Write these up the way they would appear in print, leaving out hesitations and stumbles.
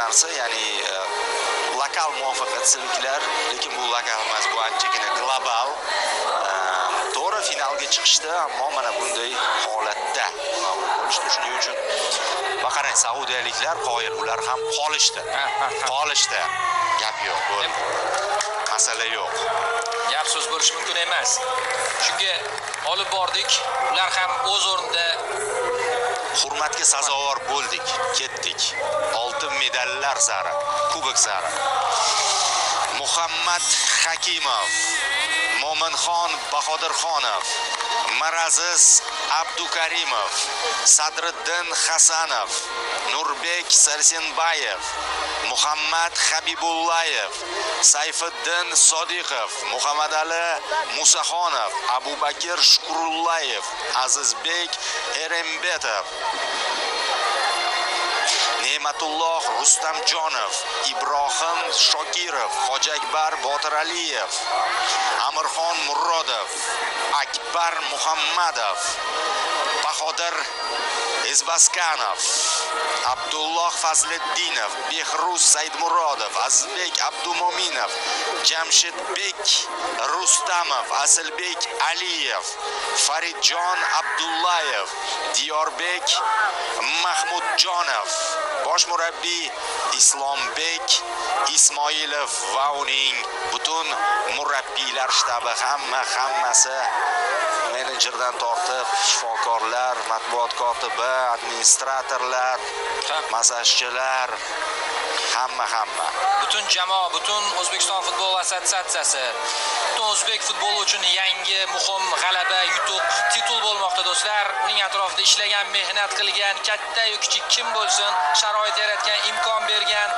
narsa, ya'ni lokal muvaffaqiyatsizliklar, lekin bu lokal emas, bu anchagina global. To'g'ri finalga chiqishdi, ammo mana bunday holatda mag'lub bo'lishdi. Shuning uchun qarang, saudiyaliklar qoyil, ular ham qolishdi. Qolishdi. Gap yo'q, bo'ldi. Masala yo'q. Gap so'z bo'lishi mumkin emas. Shunga olib bordik, ular ham o'z o'rnida hurmatga sazovor bo'ldik, ketdik. Oltin medallar sari, kubok sari. Muhammad Hakimov, Mo'minxon Bahodirxonov, Miraziz Abdukarimov, Sadriddin Hasanov, Nurbek Sarsenbayev, Muhammad Habibullayev, Sayfiddin Sodiqov, Muhammadali Musaxonov, Abubakir Shukurullayev, Azizbek Erembetov, Ne'matulloh Rustamjonov, Ibrohim Shokirov, Hojiakbar Botiraliyev, Amirxon Murodov, Akbar Muhammadov, Bahodir Ezbaskanov, Abdulloh Fazliddinov, Behruz Saidmurodov, Azizbek Abdumominov, Jamshidbek Rustamov, Asilbek Aliyev, Faridjon Abdullayev, Diyorbek Mahmudjonov, bosh murabbiy Islombek Ismoilov va uning butun murabbiylar shtabi hammasi, menejerdan tortib shifokorlar, matbuot kotibi, administratorlar, masajchilar, hamma. Butun jamoa, butun O'zbekiston futbol assotsiatsiyasi, butun o'zbek futboli uchun yangi muhim g'alaba, yutuq, titul bo'lmoqda do'stlar. Uning atrofida ishlagan, mehnat qilgan, katta-yu kichik kim bo'lsin, sharoit yaratgan, imkon bergan,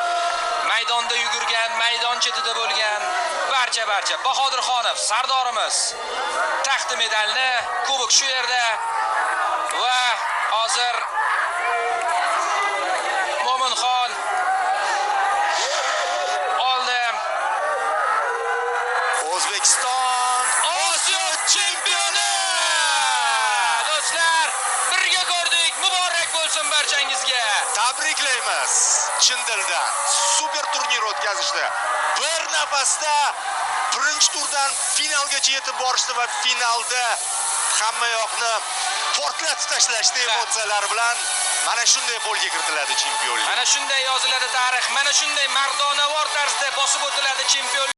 maydonda yugurgan, maydon chetida bo'lgan barcha Bahodirxonov sardorimiz taxti medalni, kubok shu yerda va hozir Mo'minxon oldi. O'zbekiston Osiyo chempioni! Do'stlar, birga ko'rdik. Muborak bo'lsin barchangizga. tabriklaymiz. Chin dildan super turnir o'tkazishdi. Bir nafasda birinchi turdan finalgacha yetib borishdi va finalda hamma yoqni portlatib tashlashdi emotsiyalar bilan. Mana shunday qo'lga kiritiladi chempionlik. Mana shunday yoziladi tarix. Mana shunday mardonavor tarzda bosib o'tiladi chempionlik.